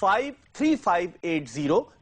3580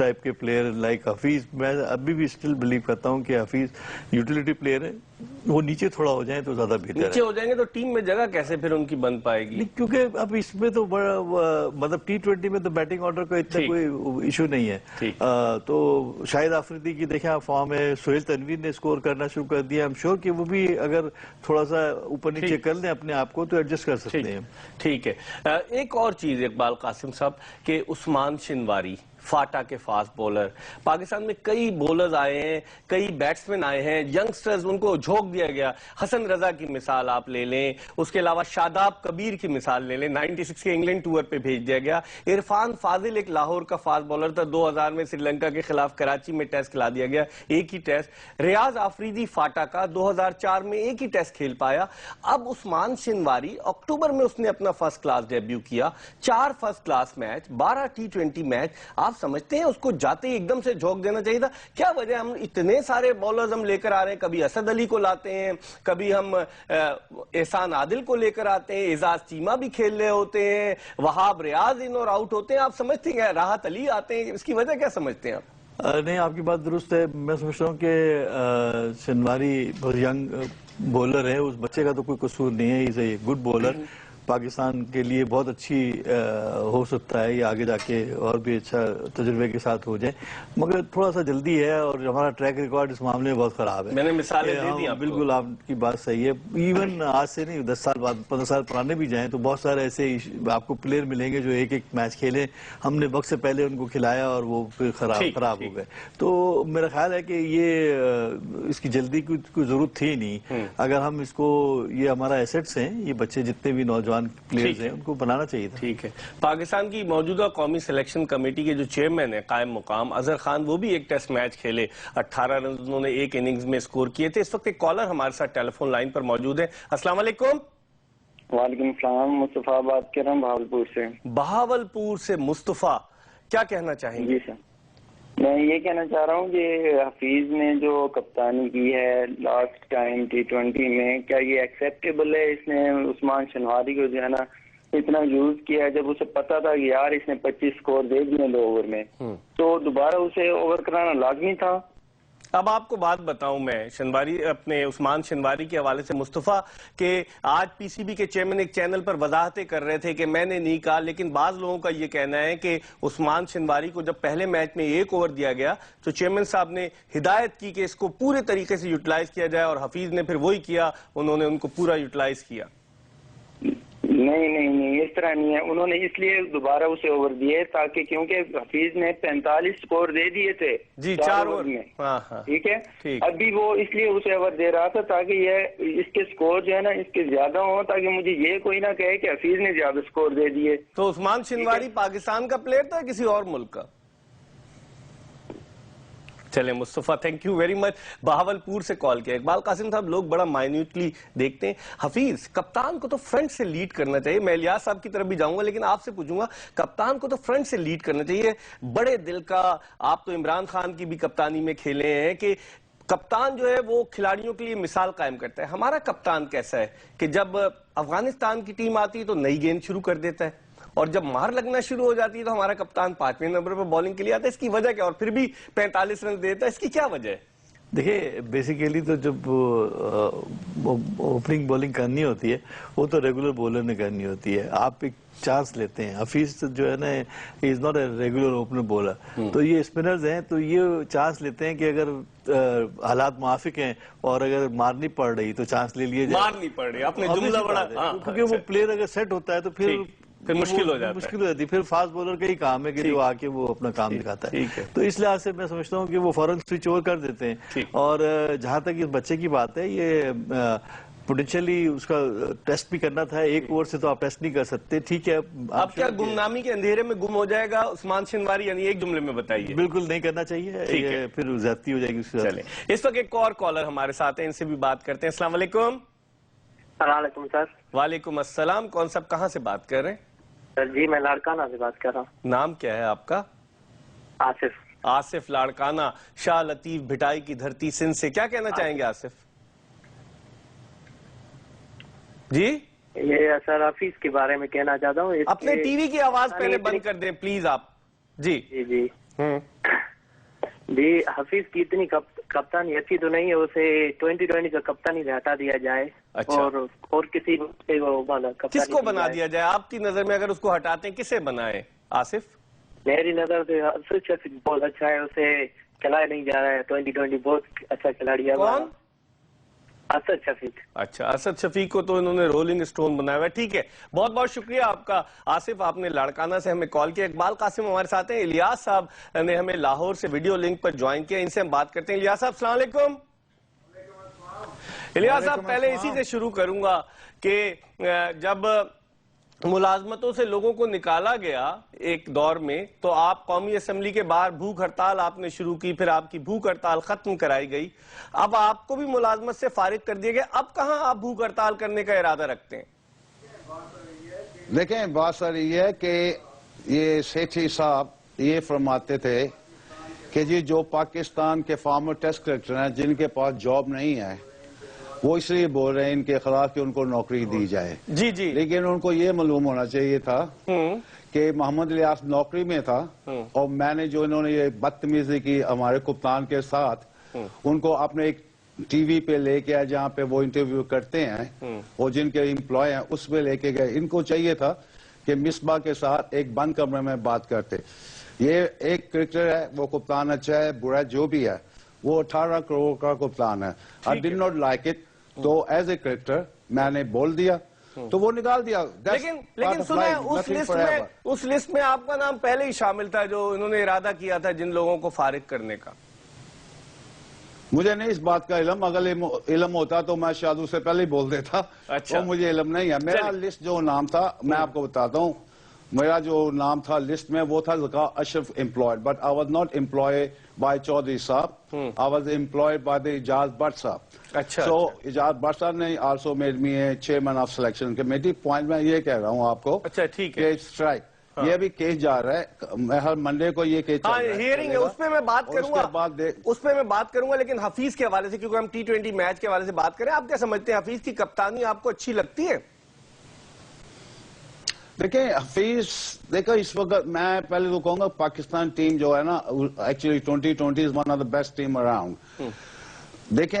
type کے player like Hafeez, میں ابھی بھی اسٹل بلیو کرتا ہوں کہ حفیظ یوٹیلیٹی پلیئر ہے، وہ نیچے تھوڑا ہو جائیں تو زیادہ بہتر ہے. نیچے ہو جائیں گے تو ٹیم میں جگہ کیسے پھر ان کی بن پائے گی؟ کیونکہ اب اس میں تو بڑا مطلب T20 میں تو بیٹنگ آرڈر کا اتنا کوئی ایشو نہیں ہے. تو شاہد آفریدی کی دیکھیں آپ فارم ہے، سہیل تنویر نے اسکور کرنا شروع کر دیا. ہم شور کہ وہ بھی اگر تھوڑا سا اوپر نیچے کر لیں اپنے آپ کو تو ایڈجسٹ کر سکتے ہیں. ٹھیک ہے. ایک اور چیز اقبال قاسم صاحب کہ عثمان شنواری فاٹا کے فاسٹ بولر، پاکستان میں کئی بولرز آئے ہیں، کئی بیٹسمن آئے ہیں، ینگسٹرز ان کو جھونک دیا گیا. حسن رضا کی مثال آپ لے لیں، اس کے علاوہ شاداب کبیر کی مثال لے لیں، 96 کے انگلینڈ ٹور پہ بھیج دیا گیا. عرفان فاضل ایک لاہور کا فاسٹ بولر تھا، 2000 میں سری لنکا کے خلاف کراچی میں ٹیسٹ کھلا دیا گیا، ایک ہی ٹیسٹ. ریاض آفریدی فاٹا کا 2004 میں ایک ہی ٹیسٹ کھیل پایا. اب عثمان شنواری اکتوبر میں اس نے اپنا فرسٹ کلاس ڈیبیو کیا، 4 first class match, 12 T20 match. آپ سمجھتے ہیں اس کو جاتے ہی ایک دم سے جھونک دینا چاہیے تھا؟ کیا وجہ ہم اتنے سارے بولرز ہم لے کر آ رہے ہیں، کبھی اسد علی کو لاتے ہیں، کبھی ہم احسان عادل کو لے کر آتے ہیں، اعزاز چیمہ بھی کھیل رہے ہوتے ہیں، وہاب ریاض ان اور آؤٹ ہوتے ہیں. آپ سمجھتے ہیں راحت علی آتے ہیں، اس کی وجہ کیا سمجھتے ہیں آپ؟ نہیں، آپ کی بات درست ہے. میں سمجھتا ہوں کہ شنواری بہت ینگ بولر ہے، اس بچے کا تو کوئی قصور نہیں ہے. اسے گڈ بولر پاکستان کے لیے بہت اچھی ہو سکتا ہے، یہ آگے جا کے اور بھی اچھا تجربے کے ساتھ ہو جائے، مگر تھوڑا سا جلدی ہے اور ہمارا ٹریک ریکارڈ اس معاملے میں بہت خراب ہے. میں نے مثالیں دے دی آپ کو. بالکل آپ کی بات صحیح ہے. ایون آج سے نہیں، 10 سال بعد 15 سال پرانے بھی جائیں تو بہت سارے ایسے آپ کو پلیئر ملیں گے جو ایک ایک میچ کھیلیں، ہم نے وقت سے پہلے ان کو کھلایا اور وہ پھر خراب ہو گئے. تو میرا خیال ہے کہ یہ اس کی جلدی کی کوئی ضرورت تھی نہیں. اگر ہم اس کو، یہ ہمارا ایسٹس ہیں، یہ بچے جتنے بھی نوجوان پلیئرز ہیں ان کو بنانا چاہیے تھا. ٹھیک ہے. پاکستان کی موجودہ قومی سلیکشن کمیٹی کے جو چیئرمین ہیں قائم مقام اظہر خان، وہ بھی ایک ٹیسٹ میچ کھیلے، 18 رنز انہوں نے ایک اننگز میں اسکور کیے تھے. اس وقت ایک کالر ہمارے ساتھ ٹیلی فون لائن پر موجود ہے. السلام علیکم. وعلیکم السلام. مصطفیٰ بات کر رہا ہوں بہاولپور سے. بہاولپور سے مصطفیٰ، کیا کہنا چاہیں گے؟ جی سر، میں یہ کہنا چاہ رہا ہوں کہ حفیظ نے جو کپتانی کی ہے لاسٹ ٹائم T20 میں، کیا یہ ایکسیپٹیبل ہے؟ اس نے عثمان شنواری کو جو ہے نا اتنا یوز کیا ہے، جب اسے پتا تھا کہ یار اس نے 25 سکور دے دیے 2 اوور میں، تو دوبارہ اسے اوور کرانا لازمی تھا. اب آپ کو بات بتاؤں میں شنواری، اپنے عثمان شنواری کے حوالے سے مصطفیٰ، کہ آج پی سی بی کے چیئرمین ایک چینل پر وضاحتیں کر رہے تھے کہ میں نے نہیں کہا، لیکن بعض لوگوں کا یہ کہنا ہے کہ عثمان شنواری کو جب پہلے میچ میں 1 اوور دیا گیا تو چیئرمین صاحب نے ہدایت کی کہ اس کو پورے طریقے سے یوٹیلائز کیا جائے، اور حفیظ نے پھر وہی کیا، انہوں نے ان کو پورا یوٹیلائز کیا. نہیں، اس طرح نہیں ہے. انہوں نے اس لیے دوبارہ اسے اوور دیے تاکہ، کیونکہ حفیظ نے 45 سکور دے دیے تھے 4 اوور میں. ہاں ٹھیک ہے. ابھی وہ اس لیے اسے اوور دے رہا تھا تاکہ یہ اس کے سکور جو ہے نا اس کے زیادہ ہوں، تاکہ مجھے یہ کوئی نہ کہے کہ حفیظ نے زیادہ سکور دے دیے. تو عثمان شنواری پاکستان کا پلیئر تھا کسی اور ملک کا؟ چلیں Mustafa, thank you very much. Bahawalpur سے کال کیا. اقبال قاسم صاحب، لوگ بڑا مائنیوٹلی دیکھتے ہیں. حفیظ کپتان کو تو فرنٹ سے لیڈ کرنا چاہیے. میں الیاس صاحب کی طرف بھی جاؤں گا، لیکن آپ سے پوچھوں گا، کپتان کو تو فرنٹ سے لیڈ کرنا چاہیے. بڑے دل کا، آپ تو عمران خان کی بھی کپتانی میں کھیلے ہیں، کہ کپتان جو ہے وہ کھلاڑیوں کے لیے مثال قائم کرتا ہے. ہمارا کپتان کیسا ہے کہ جب افغانستان کی ٹیم آتی ہے تو نئی گیند شروع کر دیتا ہے، اور جب مار لگنا شروع ہو جاتی ہے تو ہمارا کپتان 5ویں نمبر پر بولنگ کے لیے آتا ہے. اس کی وجہ کیا؟ اور پھر بھی 45 رن دیتا ہے، اس کی کیا وجہ ہے؟ دیکھیں، بیسیکلی تو جب اوپننگ بولنگ کرنی ہوتی ہے وہ تو ریگولر بولر نے کرنی ہوتی ہے. آپ ایک چانس لیتے ہیں. حفیظ جو ہے نا، he is not a regular opener bowler. تو یہ اسپنرز ہیں تو یہ چانس لیتے ہیں کہ اگر حالات موافق ہیں اور اگر مارنی پڑ رہی تو چانس لے لیے جائے. مارنی پڑ رہی، اپنے جملہ بڑا، کیونکہ وہ پلیئر اگر سیٹ ہوتا ہے تو پھر مشکل ہو جاتا ہے. مشکل ہو جاتی ہے. پھر فاسٹ بولر کا ہی کام ہے کہ جو آ کے وہ اپنا کام دکھاتا ہے. تو اس لحاظ سے میں سمجھتا ہوں کہ وہ فوراً سوئچ اوور کر دیتے ہیں. اور جہاں تک اس بچے کی بات ہے، یہ پوٹینشلی اس کا ٹیسٹ بھی کرنا تھا. 1 اوور سے تو آپ ٹیسٹ نہیں کر سکتے. ٹھیک ہے، اب کیا گمنامی کے اندھیرے میں گم ہو جائے گا عثمان شنواری؟ یعنی ایک جملے میں بتائیے. بالکل نہیں کرنا چاہیے، پھر زیادتی ہو جائے گی اس کے ساتھ. چلیں، اس وقت ایک اور کالر ہمارے ساتھ ہیں، ان سے بھی بات کرتے ہیں. السلام علیکم. السلام علیکم سر. وعلیکم السلام. کون صاحب کہاں سے بات کر رہے ہیں؟ سر جی، میں لاڑکانہ سے بات کر رہا ہوں. نام کیا ہے آپ کا؟ آصف. آصف لاڑکانہ، شاہ لطیف بھٹائی کی دھرتی سندھ سے. کیا کہنا چاہیں گے آصف جی؟ یہ سر حفیظ کے بارے میں کہنا چاہتا ہوں. اپنے ٹی وی کی آواز پہلے بند کر دیں پلیز آپ. جی جی. جی حفیظ کی اتنی کپتانی اچھی تو نہیں ہے, اسے 2020 کا کپتانی سے ہٹا دیا جائے. اچھا. اور کسی کس کو بنا دیا جائے آپ کی نظر میں؟ اگر اس کو ہٹاتے ہیں کسے بنائے آصف؟ میری نظر سے اسد شفیق بہت اچھا ہے, اسے چلایا نہیں جا رہا ہے. 2020 بہت اچھا کھلاڑی ہے. کون؟ اسد شفیق. اچھا, اسد شفیق کو تو انہوں نے رولنگ اسٹون بنایا ہوا ہے. ٹھیک ہے, بہت بہت شکریہ آپ کا آصف, آپ نے لاڑکانہ سے ہمیں کال کیا. اقبال قاسم ہمارے ساتھ ہیں. الیاس صاحب نے ہمیں لاہور سے ویڈیو لنک پر جوائن کیا, ان سے ہم بات کرتے ہیں. الیاس صاحب السلام علیکم. الیاس صاحب پہلے اسی سے شروع کروں گا کہ جب ملازمتوں سے لوگوں کو نکالا گیا ایک دور میں تو آپ قومی اسمبلی کے باہر بھوک ہڑتال آپ نے شروع کی, پھر آپ کی بھوک ہڑتال ختم کرائی گئی, اب آپ کو بھی ملازمت سے فارغ کر دیا گیا. اب کہاں آپ بھوک ہڑتال کرنے کا ارادہ رکھتے ہیں؟ دیکھیں, بات سر یہ ہے کہ یہ سیٹھی صاحب یہ فرماتے تھے کہ جی جو پاکستان کے فارمر ٹیسٹ کلیکٹر ہیں جن کے پاس جاب نہیں ہے وہ اس لیے بول رہے ہیں ان کے خلاف کہ ان کو نوکری دی جائے. جی جی. لیکن ان کو یہ معلوم ہونا چاہیے تھا کہ محمد الیاس نوکری میں تھا, اور میں نے جو انہوں نے یہ بدتمیزی کی ہمارے کپتان کے ساتھ, ان کو اپنے ایک ٹی وی پہ لے کے جہاں پہ وہ انٹرویو کرتے ہیں اور جن کے امپلائی ہیں اس پہ لے کے گئے. ان کو چاہیے تھا کہ مصباح کے ساتھ ایک بند کمرے میں بات کرتے. یہ ایک کرکٹر ہے, وہ کپتان اچھا ہے برا جو بھی ہے, وہ 18 کروڑ کا کپتان ہے. I did not like it, تو ایز اے کرکٹر میں نے بول دیا تو وہ نکال دیا. لیکن سنیں, اس لسٹ میں آپ کا نام پہلے ہی شامل تھا جو انہوں نے ارادہ کیا تھا جن لوگوں کو فارغ کرنے کا. مجھے نہیں اس بات کا علم, اگر علم ہوتا تو میں شاید اس سے پہلے ہی بول دیتا. اچھا, مجھے علم نہیں ہے. میرا لسٹ جو نام تھا میں آپ کو بتاتا ہوں, میرا جو نام تھا لسٹ میں وہ تھا Zaka Ashraf employed, but I was not employed by Chaudhry صاحب, I was employed by the Ijaz Butt صاحب. اچھا. سو اجاز بٹ صاحب نے also made me a chairman of selection committee. Point میں یہ کہہ رہا ہوں آپ کو, اچھا ٹھیک ہے, اسٹرائک یہ بھی کیس جا رہا ہے, میں ہر منڈے کو یہ کیس ہیئرنگ ہے, اس پہ میں بات کروں گا, لیکن حفیظ کے حوالے سے, کیونکہ ہم T20 میچ کے حوالے سے بات کریں, آپ کیا سمجھتے ہیں حفیظ کی کپتانی آپ کو اچھی لگتی ہے؟ دیکھیں حفیظ, دیکھو اس وقت میں پہلے تو کہوں گا پاکستان ٹیم جو ہے نا actually 2020 is one of the best team around. دیکھیں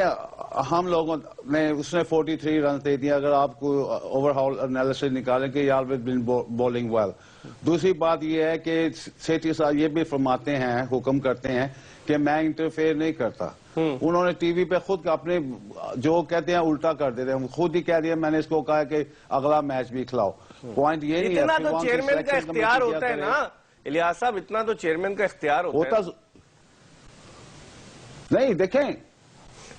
ہم لوگوں نے اس نے 43 رنز دے دیا. اگر آپ کو اوور ہال انالیسس نکالیں کہ یہ آلویز بین بولنگ ویل. دوسری بات یہ ہے کہ سیٹھی صاحب یہ بھی فرماتے ہیں, حکم کرتے ہیں کہ میں انٹرفیئر نہیں کرتا. انہوں نے ٹی وی پہ خود اپنے جو کہتے ہیں الٹا کر دیتے ہیں, خود ہی کہہ دیا میں نے اس کو کہا کہ اگلا میچ بھی کھلاؤ. پوائنٹ یہ نہیں ہے, اتنا تو چیئرمین کا اختیار ہوتا ہے نا الیاس صاحب, اتنا تو چیئرمین کا اختیار ہوتا ہے. نہیں دیکھیں,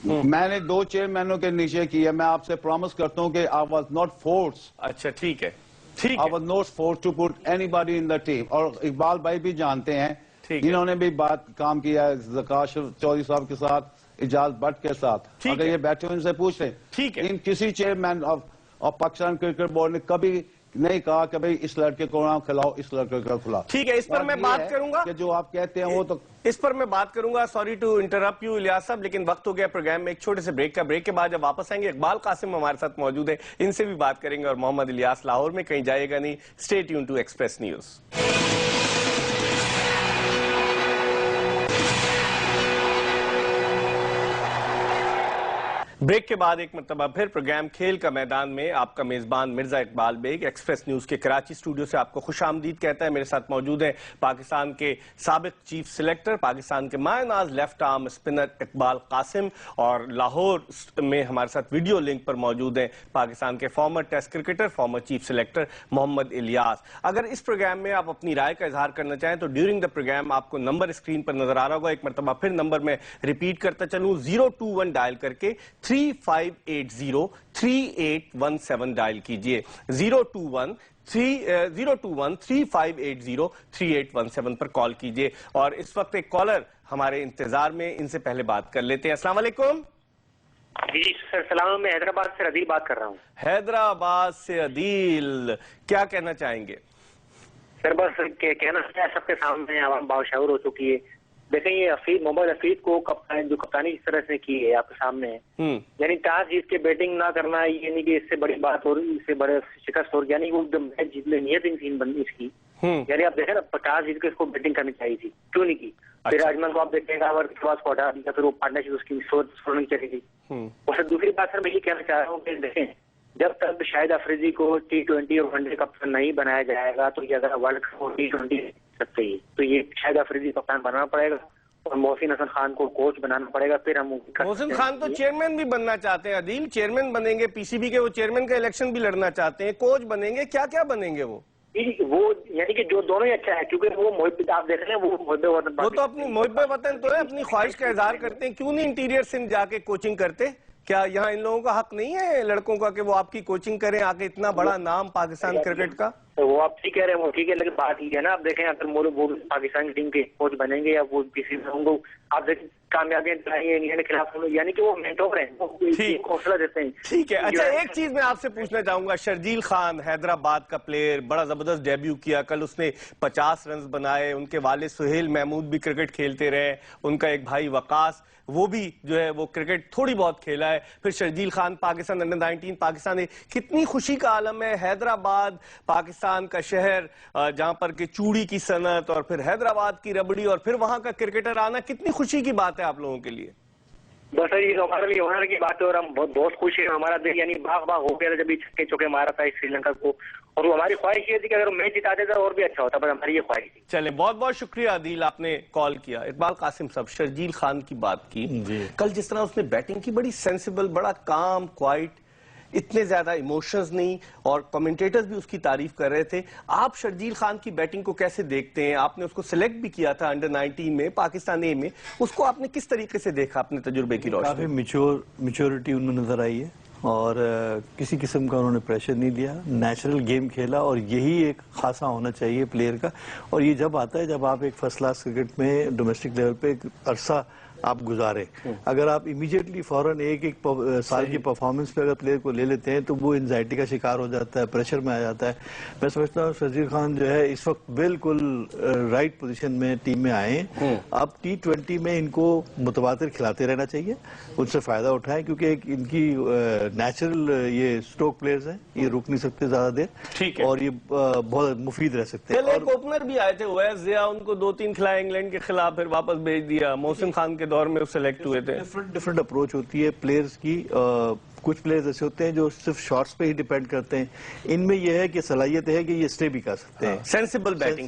میں نے 2 چیئرمینوں کے نیچے کیا, میں آپ سے پرومس کرتا ہوں کہ I was not forced. اچھا ٹھیک ہے, I was not forced to put anybody in the team. اور اقبال بھائی بھی جانتے ہیں, انہوں نے بھی کام کیا ہے ذکا چودھری صاحب کے ساتھ, اجاز بٹ کے ساتھ. اگر یہ بیٹھے ان سے پوچھ لیں, ان کسی chairman of Pakistan cricket board نے کبھی نہیں کہا کہ بھئی اس لڑکے کو نہ کھلاؤ, اس لڑکے کو کھلاؤ. ٹھیک ہے, اس پر میں بات کروں گا کہ جو آپ کہتے ہیں وہ تو اس پر میں بات کروں گا. Sorry to interrupt you Ilyas صاحب, لیکن وقت ہو گیا پروگرام میں ایک چھوٹے سے بریک کا. بریک کے بعد جب واپس آئیں گے اقبال قاسم ہمارے ساتھ موجود ہیں, ان سے بھی بات کریں گے, اور محمد الیاس لاہور میں کہیں جائے گا نہیں. Stay tuned to Express News. Break کے بعد ایک مرتبہ پھر پروگرام کھیل کا میدان میں آپ کا میزبان مرزا اقبال بیگ ایکسپریس نیوز کے کراچی اسٹوڈیو سے آپ کو خوش آمدید کہتا ہے. میرے ساتھ موجود ہیں پاکستان کے سابق چیف سلیکٹر, پاکستان کے مایہ ناز left arm spinner Iqbal Qasim, اور لاہور میں ہمارے ساتھ ویڈیو لنک پر موجود ہیں پاکستان کے former test cricketer, former chief selector Muhammad Ilyas. اگر اس پروگرام میں آپ اپنی رائے کا اظہار کرنا چاہیں تو ڈیورنگ دا پروگرام آپ کو نمبر اسکرین پر نظر آ رہا ہوگا. ایک مرتبہ پھر نمبر میں ریپیٹ کرتا چلوں, 021 ڈائل کر کے 3580-3817 ڈائل کیجئے. 021-3580-3817 پر کال کیجئے. اور اس وقت ایک کالر ہمارے انتظار میں, ان سے پہلے بات کر لیتے ہیں. السلام علیکم. جی سر سلام, میں حیدرآباد سے عدیل بات کر رہا ہوں. حیدرآباد سے عدیل, کیا کہنا چاہیں گے؟ سر بس کہنا ہے سب کے سامنے عوام باشعور ہو چکی ہے, دیکھیں یہ محمد حفیظ کو جو کپتانی اس طرح سے کی ہے آپ کے سامنے ہے، یعنی ٹاس جیت کے بیٹنگ نہ کرنا، یعنی کہ اس سے بڑی بات ہو رہی، اس سے بڑے شکست ہو رہی، یعنی وہ میچ جیت لے نیت انسین بنی اس کی، یعنی آپ دیکھیں نا ٹاس جیت کے اس کو بیٹنگ کرنی چاہیے تھی، کیوں نہیں کی؟ پھر اجمل کو آپ دیکھیں گا اگر کو ہٹا دیا پھر وہ پارٹنرشپ اس کی نہیں چلے گی۔ اور پھر دوسری بات سر میں یہ کہنا چاہ رہا ہوں کہ دیکھیں جب تک شاہد افریدی کو T20 اور ون ڈے کپتان نہیں بنایا جائے گا تو یہ اگر ورلڈ کپ کو T20 سکتے ہی تو یہ شاہد افریدی کپتان بنانا پڑے گا اور محسن حسن خان کو کوچ بنانا پڑے گا، پھر ہم محسن خان تو چیئرمین بھی بننا چاہتے ہیں عدیل، چیئرمین بنیں گے پی سی بی کے، وہ چیئرمین کا الیکشن بھی لڑنا چاہتے ہیں، کوچ بنیں گے، کیا کیا بنیں گے وہ یعنی کہ جو دونوں ہی اچھا ہے کیونکہ وہ محب آپ دیکھ رہے ہیں وہ محب وطن، وہ تو اپنی محب وطن تو ہے، اپنی خواہش کا اظہار کرتے ہیں، کیوں نہیں انٹیریئر سندھ جا کے کوچنگ کرتے؟ کیا یہاں ان لوگوں کا حق نہیں ہے لڑکوں کا کہ وہ آپ کی کوچنگ کریں آگے اتنا بڑا نام پاکستان کرکٹ کا؟ وہ آپ ٹھیک کہہ رہے ہیں، وہ ٹھیک ہے، لیکن بات یہ ہے نا آپ دیکھیں اگر وہ پاکستان کی ٹیم کے کوچ بنیں گے یا وہ کسی میں ہوں گے، آپ دیکھیں کامیابیاں دلائیں انڈیا کے خلاف ہوں گے، یعنی کہ وہ مینٹور ہیں، وہ حوصلہ دیتے ہیں۔ ٹھیک ہے، اچھا ایک چیز میں آپ سے پوچھنا چاہوں گا، شرجیل خان حیدرآباد کا پلیئر، بڑا زبردست ڈیبیو کیا، کل اس نے 50 رنز بنائے، ان کے والد سہیل محمود بھی کرکٹ کھیلتے رہے، ان کا ایک بھائی وقاص وہ بھی جو ہے وہ کرکٹ تھوڑی بہت کھیلا ہے، پھر شرجیل خان پاکستان انڈر 19 پاکستان ہے، کتنی خوشی کا عالم ہے، حیدرآباد پاکستان کا شہر جہاں پر کہ چوڑی کی صنعت اور پھر حیدرآباد کی ربڑی اور پھر وہاں کا کرکٹر آنا کتنی خوشی کی بات ہے آپ لوگوں کے لیے؟ بس یہ ہمارے لیے ہنر کی بات ہے اور ہم بہت خوش ہیں، ہمارا دل یعنی باغ باغ ہو گیا تھا جب یہ چھکے چوکے مارا تھا سری لنکا کو، اور وہ ہماری خواہش یہ تھی کہ اگر میچ جتا دیتا اور بھی اچھا ہوتا، بس ہماری یہ خواہش تھی۔ چلیں بہت بہت شکریہ عدیل، آپ نے کال کیا۔ اقبال قاسم صاحب شرجیل خان کی بات کی، کل جس طرح اس نے بیٹنگ کی بڑی سینسیبل، بڑا کام، کوائٹ، اتنے زیادہ ایموشنز نہیں، اور کمنٹیٹرز بھی اس کی تعریف کر رہے تھے۔ آپ شرجیل خان کی بیٹنگ کو کیسے دیکھتے ہیں؟ آپ نے اس کو سلیکٹ بھی کیا تھا انڈر 19 میں پاکستان اے میں، اس کو آپ نے کس طریقے سے دیکھا اپنے تجربے کی روشنی؟ کافی میچورٹی ان میں نظر آئی ہے اور کسی قسم کا انہوں نے پریشر نہیں لیا، نیچرل گیم کھیلا، اور یہی ایک خاصا ہونا چاہیے پلیئر کا، اور یہ جب آتا ہے جب آپ ایک فرسٹ کلاس کرکٹ میں ڈومیسٹک لیول پہ ایک عرصہ آپ گزارے، اگر آپ امیڈیٹلی فوراً ایک سال کی پرفارمنس پہ اگر پلیئر کو لے لیتے ہیں تو وہ انزائٹی کا شکار ہو جاتا ہے، پریشر میں آ جاتا ہے۔ میں سمجھتا ہوں شرجیل خان جو ہے اس وقت بالکل رائٹ پوزیشن میں ٹیم میں آئے ہیں، اب T20 میں ان کو متبادل کھلاتے رہنا چاہیے، ان سے فائدہ اٹھائیں، کیونکہ ان کی نیچرل یہ اسٹروک پلیئرز ہیں، یہ رک نہیں سکتے زیادہ دیر اور یہ بہت مفید رہ سکتے ہیں۔ کل ایک اوپنر بھی آئے تھے اویس ضیاء، ان کو 2-3 کھلائے انگلینڈ کے خلاف، پھر واپس بھیج دیا، محسن خان کے دور میں سلیکٹ ہوئے تھے۔ ڈفرنٹ اپروچ ہوتی ہے پلیئرز کی، کچھ پلیئرز ایسے ہوتے ہیں جو صرف شارٹس پہ ہی ڈیپینڈ کرتے ہیں، ان میں یہ ہے کہ صلاحیت ہے کہ یہ اسٹے بھی کر سکتے ہیں، سینسیبل بیٹنگ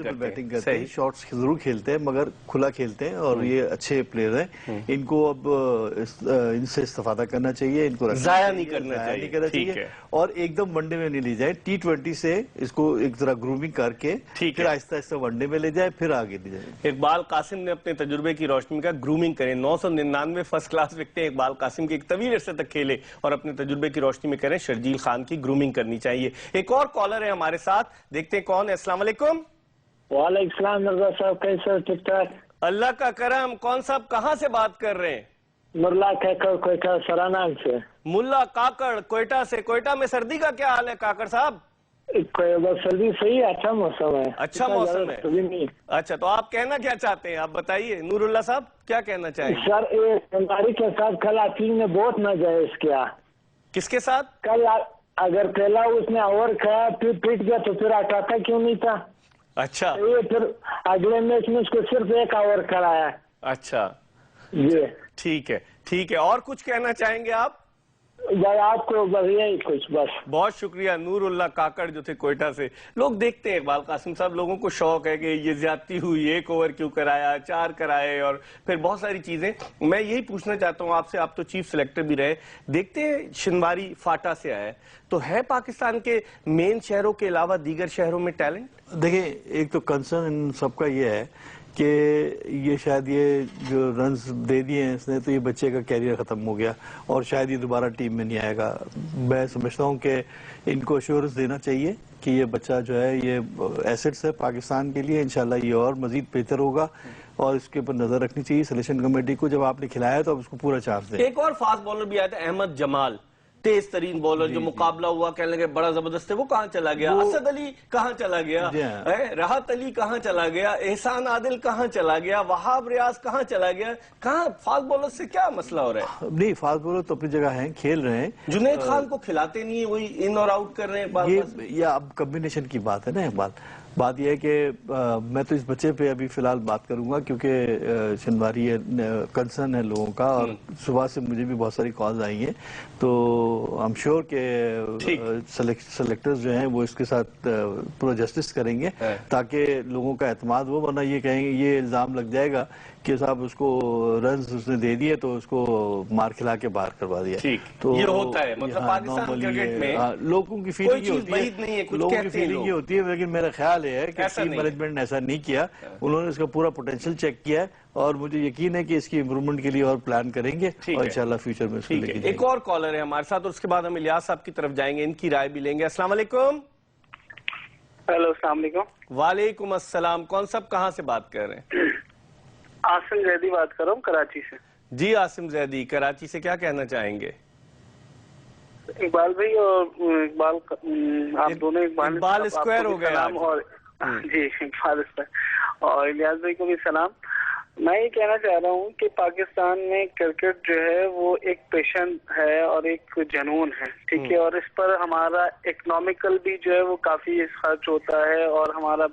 کرتے ہیں، شارٹس ضرور کھیلتے ہیں مگر کھلا کھیلتے ہیں، اور یہ اچھے پلیئر ہیں، ان کو اب ان سے استفادہ کرنا چاہیے، ان کو ضائع نہیں کرنا چاہیے، اور ایک دم ون ڈے میں نہیں لی جائے، T20 سے اس کو ایک ذرا گرومنگ کر کے پھر آہستہ آہستہ ون ڈے میں لے جائے، پھر آگے لے جائے۔ اقبال قاسم نے اپنے تجربے کی روشنی کا گرومنگ کریں، 999 فرسٹ کلاس وکٹیں اقبال قاسم کی ایک طویل عرصے تک کھیلے، اور اپنے تجربے کی روشنی میں کریں شرجیل خان کی گرومنگ کرنی چاہیے۔ ایک اور کالر ہے ہمارے ساتھ، دیکھتے ہیں کون ہے۔ السلام علیکم۔ وعلیکم السلام مرزا صاحب، کیسے؟ ٹھیک ٹھاک؟ اللہ کا کرم۔ کون صاحب کہاں سے بات کر رہے ہیں؟ ملا کاکڑ کوئٹہ سراناگ سے۔ ملا کاکڑ کوئٹہ سے۔ کوئٹہ میں سردی کا کیا حال ہے کاکڑ صاحب؟ سردی صحیح ہے، اچھا موسم ہے۔ اچھا موسم ہے، اچھا تو آپ کہنا کیا چاہتے ہیں؟ آپ بتائیے نور اللہ صاحب کیا کہنا چاہیں گے؟ سر بیماری کے ساتھ کل ٹیم نے بہت ناجائز کیا۔ کس کے ساتھ؟ کل اگر پہلا اس نے اوور کھایا پھر پیٹ گیا تو پھر ہٹاتا کیوں نہیں تھا؟ اچھا پھر اگلے میچ میں اس کو صرف ایک اوور کرایا۔ اچھا جی ٹھیک ہے، ٹھیک ہے، اور کچھ کہنا چاہیں گے آپ؟ آپ کو یہی کچھ بس۔ بہت شکریہ نور اللہ کاکڑ جو تھے کوئٹہ سے۔ لوگ دیکھتے ہیں اقبال قاسم صاحب، لوگوں کو شوق ہے کہ یہ زیادتی ہوئی، ایک اوور کیوں کرایا، 4 کرائے، اور پھر بہت ساری چیزیں۔ میں یہی پوچھنا چاہتا ہوں آپ سے، آپ تو چیف سلیکٹر بھی رہے، دیکھتے ہیں شنواری فاٹا سے آیا ہے، تو ہے پاکستان کے مین شہروں کے علاوہ دیگر شہروں میں ٹیلنٹ؟ دیکھیں ایک تو کنسرن ان سب کا یہ ہے کہ یہ شاید یہ جو رنز دے دیے ہیں اس نے تو یہ بچے کا کیریئر ختم ہو گیا اور شاید یہ دوبارہ ٹیم میں نہیں آئے گا۔ میں سمجھتا ہوں کہ ان کو ایشورنس دینا چاہیے کہ یہ بچہ جو ہے یہ ایسٹس ہے پاکستان کے لیے، انشاءاللہ یہ اور مزید بہتر ہوگا، اور اس کے اوپر نظر رکھنی چاہیے سلیکشن کمیٹی کو، جب آپ نے کھلایا تو اب اس کو پورا چانس دیں۔ ایک اور فاسٹ بالر بھی آیا تھا احمد جمال، تیز ترین بولر جو مقابلہ ہوا کہنے لگے بڑا زبردست ہے، وہ کہاں چلا گیا؟ اسد علی کہاں چلا گیا؟ راحت علی کہاں چلا گیا؟ احسان عادل کہاں چلا گیا؟ وہاب ریاض کہاں چلا گیا؟ کہاں فاسٹ بولر سے کیا مسئلہ ہو رہا ہے؟ نہیں، فاسٹ بولر تو اپنی جگہ ہیں، کھیل رہے ہیں. جنید خان کو کھلاتے نہیں ہیں، وہی ان اور آؤٹ کر رہے ہیں. یہ اب کمبینیشن کی بات ہے نا. بات یہ ہے کہ میں تو اس بچے پہ ابھی فی الحال بات کروں گا کیونکہ شنواری کنسرن ہے لوگوں کا، اور صبح سے مجھے بھی بہت ساری کالز آئی ہیں، تو I'm sure کہ سلیکٹرز جو ہیں وہ اس کے ساتھ پورا جسٹس کریں گے تاکہ لوگوں کا اعتماد ہو. ورنہ یہ کہیں گے، یہ الزام لگ جائے گا کہ صاحب اس کو رنز اس نے دے دیے تو اس کو مار کھلا کے باہر کروا دیا. تو یہ ہوتا ہے، مطلب پاکستان کرکٹ میں لوگوں کی فیلنگ یہ ہوتی ہے، لیکن میرا خیال ہے کہ ٹیم مینجمنٹ نے ایسا نہیں کیا. انہوں نے اس کا پورا پوٹینشیل چیک کیا ہے اور مجھے یقین ہے کہ اس کی امپرومنٹ کے لیے اور پلان کریں گے اور انشاءاللہ فیوچر میں اس کو لے کے جائیں گے. ایک اور کالر ہے ہمارے ساتھ اور اس کے بعد ہم الیاس صاحب کی طرف جائیں گے، ان کی رائے بھی لیں گے. السلام علیکم. ہیلو، السلام علیکم. وعلیکم السلام. کون صاحب کہاں سے بات کر رہے ہیں؟ عاصم زیدی بات کر رہا ہوں کراچی سے. جی عاصم زیدی، کراچی سے کیا کہنا چاہیں گے؟ اقبال بھائی اور اقبال، آپ دونوں اقبال اسکوائر ہو گئے اور جی اقبال اسکوائر اور الیاس بھائی کو بھی سلام. میں یہ کہنا چاہ رہا ہوں کہ پاکستان میں کرکٹ جو ہے وہ ایک پیشن ہے اور ایک جنون ہے، ٹھیک ہے، اور اس پر ہمارا اکنامیکل بھی جو ہے وہ کافی خرچ ہوتا ہے اور ہمارا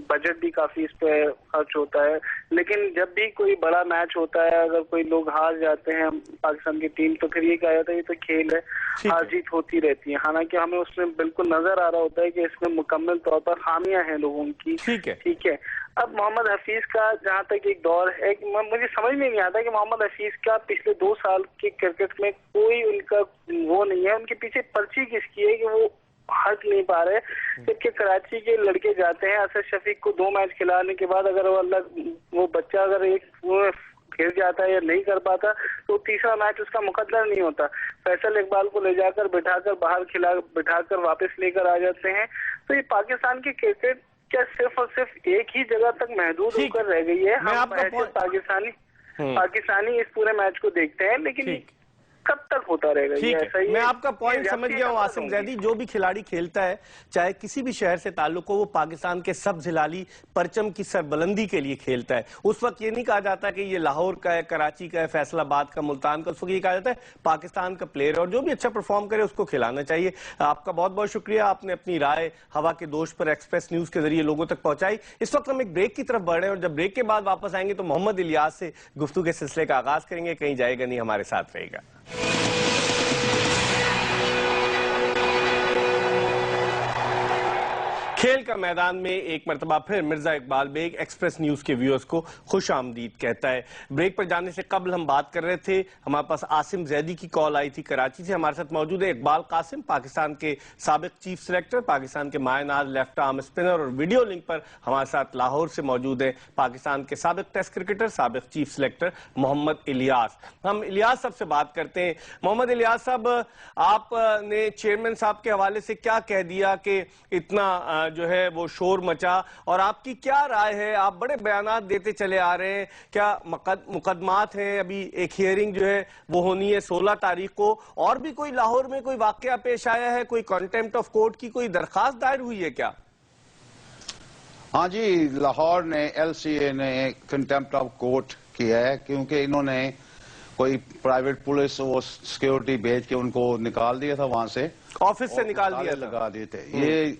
بجٹ بھی کافی اس پہ خرچ ہوتا ہے. لیکن جب بھی کوئی بڑا میچ ہوتا ہے، اگر کوئی لوگ ہار جاتے ہیں پاکستان کی ٹیم، تو پھر یہ کہا جاتا ہے یہ تو کھیل ہے، ہار جیت ہوتی رہتی ہے. حالانکہ ہمیں اس میں بالکل نظر آ رہا ہوتا ہے کہ اس میں مکمل طور پر خامیاں ہیں لوگوں کی. ٹھیک ہے. اب محمد حفیظ کا جہاں تک ایک دور ہے، مجھے سمجھ میں نہیں آتا کہ محمد حفیظ کا پچھلے 2 سال کے کرکٹ میں کوئی ان کا وہ نہیں ہے، ان کے پیچھے پرچی کس کی ہے کہ وہ ہٹ نہیں پا رہے. جبکہ کراچی کے لڑکے جاتے ہیں، اسد شفیق کو 2 میچ کھلانے کے بعد اگر وہ بچہ اگر ایک گر جاتا ہے یا نہیں کر پاتا تو تیسرا میچ اس کا مقدر نہیں ہوتا. فیصل اقبال کو لے جا کر بٹھا کر باہر بٹھا کر واپس لے کر آ جاتے ہیں. تو یہ پاکستان کی کرکٹ کیا صرف اور صرف ایک ہی جگہ تک محدود ہو کر رہ گئی ہے؟ ہم پاکستانی اس پورے میچ کو دیکھتے ہیں، لیکن کب تک ہوتا رہے گا یہ ایسا ہی؟ میں آپ کا پوائنٹ سمجھ گیا ہوں عاصم زیدی. جو بھی کھلاڑی کھیلتا ہے چاہے کسی بھی شہر سے تعلق ہو، وہ پاکستان کے سبز ہلالی پرچم کی سربلندی کے لیے کھیلتا ہے. اس وقت یہ نہیں کہا جاتا کہ یہ لاہور کا ہے، کراچی کا ہے، فیصل آباد کا، ملتان کا. اس وقت یہ کہا جاتا ہے پاکستان کا پلیئر، اور جو بھی اچھا پرفارم کرے اس کو کھلانا چاہیے. آپ کا بہت بہت شکریہ، آپ نے اپنی رائے ہوا کے دوش پر ایکسپریس نیوز کے ذریعے لوگوں تک پہنچائی. اس وقت ہم ایک بریک کی طرف بڑھ رہے ہیں، اور جب بریک کے بعد واپس آئیں گے تو محمد الیاس سے گفتگو کے سلسلے کا آغاز کریں گے. کہیں جائے گا نہیں، ہمارے ساتھ رہے گا. کھیل کا میدان میں ایک مرتبہ پھر مرزا اقبال بیگ ایکسپریس نیوز کے ویورز کو خوش آمدید کہتا ہے. بریک پر جانے سے قبل ہم بات کر رہے تھے، ہمارے پاس عاصم زیدی کی کال آئی تھی کراچی سے. ہمارے ساتھ موجود ہے اقبال قاسم، پاکستان کے سابق چیف سلیکٹر، پاکستان کے مایہ ناز لیفٹ آرم اسپنر، اور ویڈیو لنک پر ہمارے ساتھ لاہور سے موجود ہے پاکستان کے سابق ٹیسٹ کرکٹر، سابق چیف سلیکٹر محمد الیاس. ہم الیاس صاحب سے بات کرتے ہیں. محمد الیاس صاحب، آپ نے چیئرمین صاحب کے حوالے سے کیا کہہ دیا کہ اتنا جو ہے وہ شور مچا، اور آپ کی کیا رائے ہے؟ آپ بڑے بیانات دیتے چلے آ رہے ہیں. کیا مقدمات ہیں؟ ابھی ایک ہیئرنگ جو ہے وہ ہونی ہے 16 تاریخ کو. اور بھی کوئی لاہور میں کوئی واقعہ پیش آیا ہے؟ کوئی کنٹیمپٹ آف کورٹ کی کوئی درخواست دائر ہوئی ہے کیا؟ ہاں جی، لاہور نے LCA نے کنٹیمپٹ آف کورٹ کیا ہے کیونکہ انہوں نے کوئی پرائیویٹ پولیس اور سیکیورٹی بھیج کے ان کو نکال دیا تھا وہاں سے، آفس سے نکال دیا لگا دیے تھے یہ.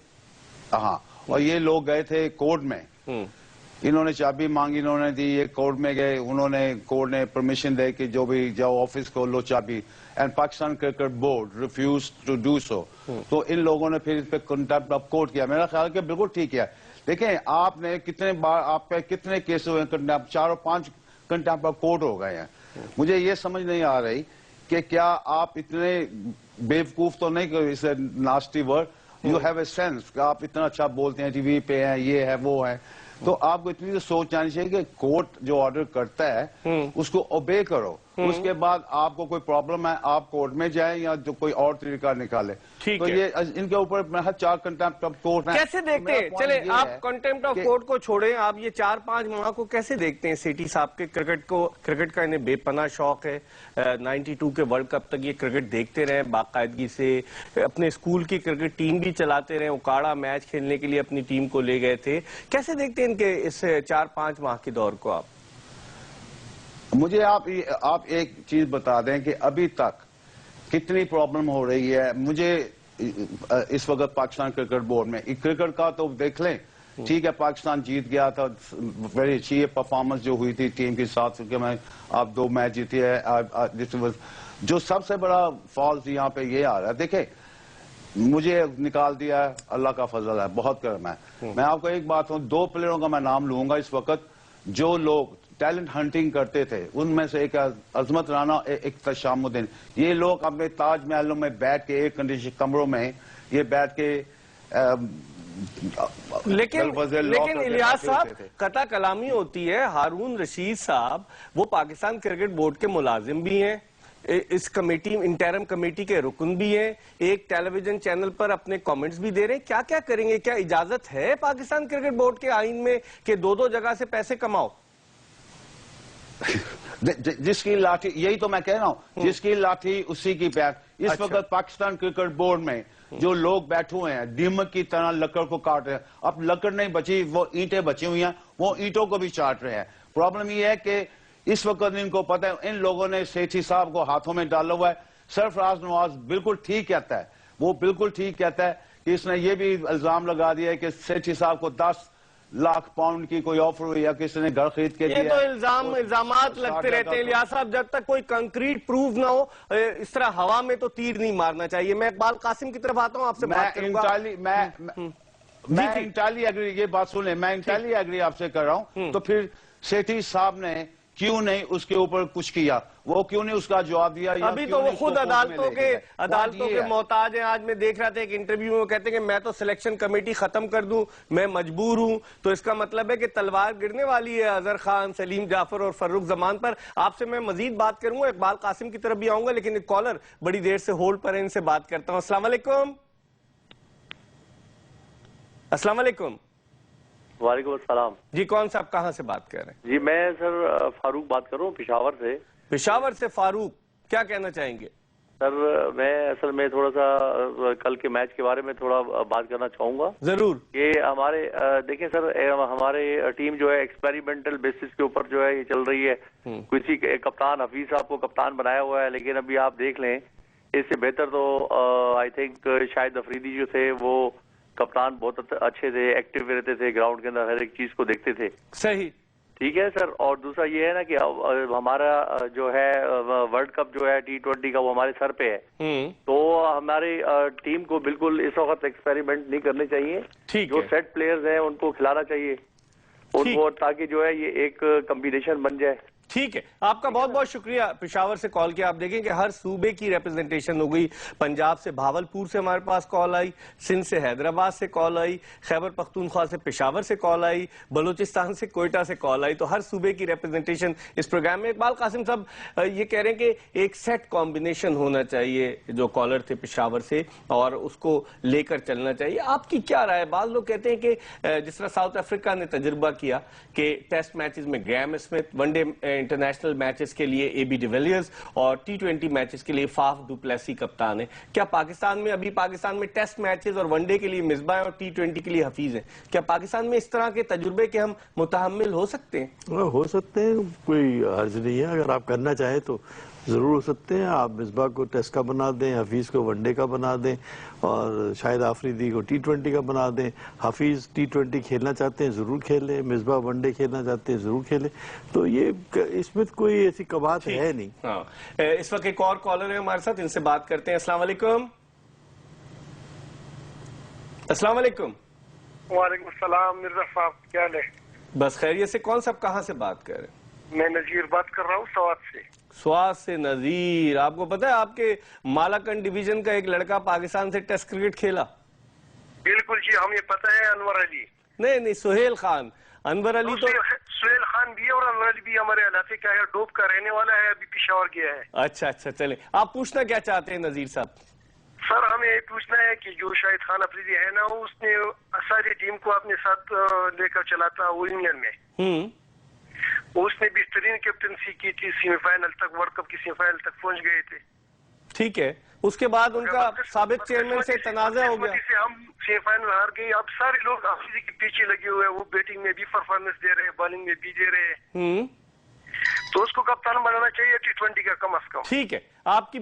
ہاں، اور یہ لوگ گئے تھے کورٹ میں، انہوں نے چابی مانگی، انہوں نے دی، یہ کورٹ میں گئے، انہوں نے کورٹ نے پرمیشن دے کہ جو بھی جاؤ آفس کو لو چابی، and Pakistan cricket board refuses to do so. تو ان لوگوں نے پھر اس پہ کنٹیمپٹ آف کورٹ کیا. میرا خیال کہ بالکل ٹھیک کیا. دیکھیں آپ نے کتنے بار آپ پہ کتنے کیس ہوئے ہیں، 4 اور 5 کنٹیمپٹ آف کورٹ ہو گئے ہیں. مجھے یہ سمجھ نہیں آ رہی کہ کیا آپ اتنے بیوقوف تو نہیں کہ اسے nasty word, you have a sense کہ آپ اتنا اچھا بولتے ہیں، ٹی وی پہ ہیں، یہ ہے وہ ہے، تو آپ کو اتنی سوچ جانی چاہیے کہ کورٹ جو آرڈر کرتا ہے اس کو اوبے کرو. اس کے بعد آپ کو کوئی پرابلم ہے آپ کورٹ میں جائیں یا جو کوئی اور طریقہ نکالے. تو یہ ان کے اوپر 4 کنٹمپٹ آف کورٹ ہیں. کیسے دیکھتے ہیں؟ چلے آپ کنٹمپٹ آف کورٹ کو چھوڑیں, آپ یہ 4-5 ماہ کو کیسے دیکھتے ہیں سیٹھی صاحب کے کرکٹ کا انہیں بے پناہ شوق ہے, 92 کے ورلڈ کپ تک یہ کرکٹ دیکھتے رہے باقاعدگی سے, اپنے اسکول کی کرکٹ ٹیم بھی چلاتے رہے, اوکاڑا میچ کھیلنے کے لیے اپنی ٹیم کو لے گئے تھے, کیسے دیکھتے ہیں ان کے اس 4-5 ماہ کے دور کو آپ؟ مجھے آپ ایک چیز بتا دیں کہ ابھی تک کتنی پرابلم ہو رہی ہے مجھے اس وقت پاکستان کرکٹ بورڈ میں. کرکٹ کا تو دیکھ لیں, ٹھیک ہے پاکستان جیت گیا تھا, ویری اچھی پرفارمنس جو ہوئی تھی ٹیم کے ساتھ, میں آپ 2 میچ جیتے ہیں. جو سب سے بڑا فالس یہاں پہ یہ آ رہا ہے, دیکھیں مجھے نکال دیا ہے, اللہ کا فضل ہے, بہت کرم ہے. میں آپ کو ایک بات ہوں, 2 پلیئروں کا میں نام لوں گا اس وقت جو لوگ ٹیلنٹ ہنٹنگ کرتے تھے, ان میں سے ایک عظمت رانا, ایک تشام الدین. یہ لوگ اپنے تاج محلوں میں بیٹھ کے ایک کنڈیشن کمروں میں یہ بیٹھ کے لیکن الیاس صاحب قطع کلامی ہوتی ہے. ہارون رشید صاحب وہ پاکستان کرکٹ بورڈ کے ملازم بھی ہیں, اس کمیٹی انٹرم کمیٹی کے رکن بھی ہیں, ایک ٹیلی ویژن چینل پر اپنے کامنٹس بھی دے رہے ہیں. کیا کریں گے؟ کیا اجازت ہے پاکستان کرکٹ بورڈ کے آئین میں کہ 2 جگہ سے پیسے کماؤ؟ جس کی لاٹھی, یہی تو میں کہہ رہا ہوں, جس کی لاٹھی اسی کی پیٹ. اس وقت پاکستان کرکٹ بورڈ میں جو لوگ بیٹھے ہوئے ہیں دیمک کی طرح لکڑ کو کاٹ رہے ہیں. اب لکڑ نہیں بچی, وہ اینٹیں بچی ہوئی ہیں, وہ اینٹوں کو بھی چاٹ رہے ہیں. پرابلم یہ ہے کہ اس وقت ان کو پتہ ہے, ان لوگوں نے سیٹھی صاحب کو ہاتھوں میں ڈالا ہوا ہے. سرفراز نواز بالکل ٹھیک کہتا ہے, وہ بالکل ٹھیک کہتا ہے کہ اس نے یہ بھی الزام لگا دیا ہے کہ سیٹھی صاحب کو 10 لاکھ پاؤنڈ کی کوئی آفر ہوئی یا کسی نے گھر خرید کے دیا. یہ تو الزامات لگتے رہتے ہیں الیاس صاحب, جب تک کوئی کنکریٹ پروف نہ ہو اس طرح ہوا میں تو تیر نہیں مارنا چاہیے. میں اقبال قاسم کی طرف آتا ہوں, آپ سے بات کروں گا. میں انٹائرلی ایگری, یہ بات سنیں, میں انٹائرلی ایگری آپ سے کر رہا ہوں. تو پھر سیٹھی صاحب نے کیوں نہیں اس کے اوپر کچھ کیا, وہ کیوں نہیں اس کا جواب دیا؟ ابھی تو وہ خود عدالتوں کے محتاج ہیں. آج میں دیکھ رہا تھا ایک انٹرویو میں کہتے ہیں کہ میں تو سلیکشن کمیٹی ختم کر دوں, میں مجبور ہوں. تو اس کا مطلب ہے کہ تلوار گرنے والی ہے اظہر خان, سلیم جعفر اور فروخ زمان پر. آپ سے میں مزید بات کروں گا, اقبال قاسم کی طرف بھی آؤں گا, لیکن ایک کالر بڑی دیر سے ہولڈ پر ہے, ان سے بات کرتا ہوں. السلام علیکم. السلام علیکم. وعلیکم السلام. جی کون صاحب کہاں سے بات کر رہے ہیں؟ جی میں سر فاروق بات کر رہا ہوں پشاور سے. پشاور سے فاروق, کیا کہنا چاہیں گے؟ سر میں اصل میں تھوڑا سا کل کے میچ کے بارے میں تھوڑا بات کرنا چاہوں گا. ضرور. کہ ہمارے دیکھیں سر, ہمارے ٹیم جو ہے ایکسپیریمنٹل بیسس کے اوپر جو ہے یہ چل رہی ہے. کسی کپتان حفیظ صاحب کو کپتان بنایا ہوا ہے, لیکن ابھی آپ دیکھ لیں اس سے بہتر تو آئی تھنک شاہد افریدی جو تھے وہ کپتان بہت اچھے تھے, ایکٹیو رہتے تھے, گراؤنڈ کے اندر ہر ایک چیز کو دیکھتے تھے. صحیح, ٹھیک ہے سر. اور دوسرا یہ ہے نا کہ ہمارا جو ہے ورلڈ کپ جو ہے T20 کا وہ ہمارے سر پہ ہے, تو ہماری ٹیم کو بالکل اس وقت ایکسپیریمنٹ نہیں کرنے چاہیے. جو سیٹ پلیئرز ہیں ان کو کھلانا چاہیے ان کو, تاکہ جو ہے یہ ایک کمبینیشن بن جائے. ٹھیک ہے, آپ کا بہت بہت شکریہ. پشاور سے کال کیا. آپ دیکھیں کہ ہر صوبے کی ریپرزنٹیشن ہو گئی. پنجاب سے بھاولپور سے ہمارے پاس کال آئی, سندھ سے حیدرآباد سے کال آئی, خیبر پختونخوا سے پشاور سے کال آئی, بلوچستان سے کوئٹہ سے کال آئی. تو ہر صوبے کی ریپرزنٹیشن اس پروگرام میں. اقبال قاسم صاحب یہ کہہ رہے ہیں کہ ایک سیٹ کمبینیشن ہونا چاہیے, جو کالر تھے پشاور سے, اور اس کو لے کر چلنا چاہیے. آپ کی کیا رائے؟ بعض لوگ کہتے ہیں کہ جس طرح ساؤتھ افریقہ نے تجربہ کیا کہ ٹیسٹ میچز میں grim Smith, one day international matches کے لیے اے بی ڈیویلیئرز, اور T20 میچز کے لیے فاف ڈو پلیسی کپتان ہیں. کیا پاکستان میں ٹیسٹ میچز اور ون ڈے کے لیے مصباح اور T20 کے لیے حفیظ ہیں؟ کیا پاکستان میں اس طرح کے تجربے کے ہم متحمل ہو سکتے ہیں؟ ہو سکتے ہیں, کوئی حرج نہیں ہے. اگر آپ کرنا چاہیں تو ضرور ہو سکتے ہیں. آپ مصباح کو ٹیسٹ کا بنا دیں, حفیظ کو ون ڈے کا بنا دیں, اور شاہد آفریدی کو T20 کا بنا دیں. حفیظ T20 کھیلنا چاہتے ہیں ضرور کھیلیں, مصباح ون ڈے کھیلنا چاہتے ہیں ضرور کھیلیں. تو یہ اس میں کوئی ایسی کباہت ہے نہیں. اس وقت ایک اور کالر ہے ہمارے ساتھ, ان سے بات کرتے ہیں. السلام علیکم. السلام علیکم. وعلیکم السلام. مرزا صاحب کیا حال ہے؟ بس خیریت سے. کون صاحب کہاں سے بات کر رہے ہیں؟ میں نذیر بات کر رہا ہوں سوات سے. سوات سے نذیر. آپ کو پتا ہے آپ کے مالاکنڈ ڈویژن کا ایک لڑکا پاکستان سے ٹیسٹ کرکٹ کھیلا؟ بالکل جی, ہمیں پتا ہے. انور علی. نہیں, سہیل خان. انور علی تو سہیل خان عمران بھی ہے اور انور علی بھی ہمارے علاقے کا ہے, ڈوب کا رہنے والا ہے, ابھی پشاور گیا ہے. اچھا اچھا, چلیں آپ پوچھنا کیا چاہتے ہیں نذیر صاحب؟ سر ہمیں یہ پوچھنا ہے کہ جو شاہد خان افریدی ہے نا, اس نے ساری ٹیم کو اپنے ساتھ لے کر چلا تھا وہ انگلینڈ میں, اس نے بہترین کیپٹنسی کی تھی, سیمی فائنل تک, ورلڈ کپ کی سیمی فائنل تک پہنچ گئے تھے. ٹھیک ہے, اس کے بعد ان کا سابق چیئرمین سے تنازع ہو گیا, ہم سیمی فائنل ہار گئے. اب سارے لوگ افریدی کے پیچھے لگے ہوئے ہیں, وہ بیٹنگ میں بھی پرفارمنس دے رہے ہیں, بالنگ میں بھی دے رہے ہیں, تو اس کو کپتان بنانا چاہیے T20 کا کم از کم. ٹھیک ہے, آپ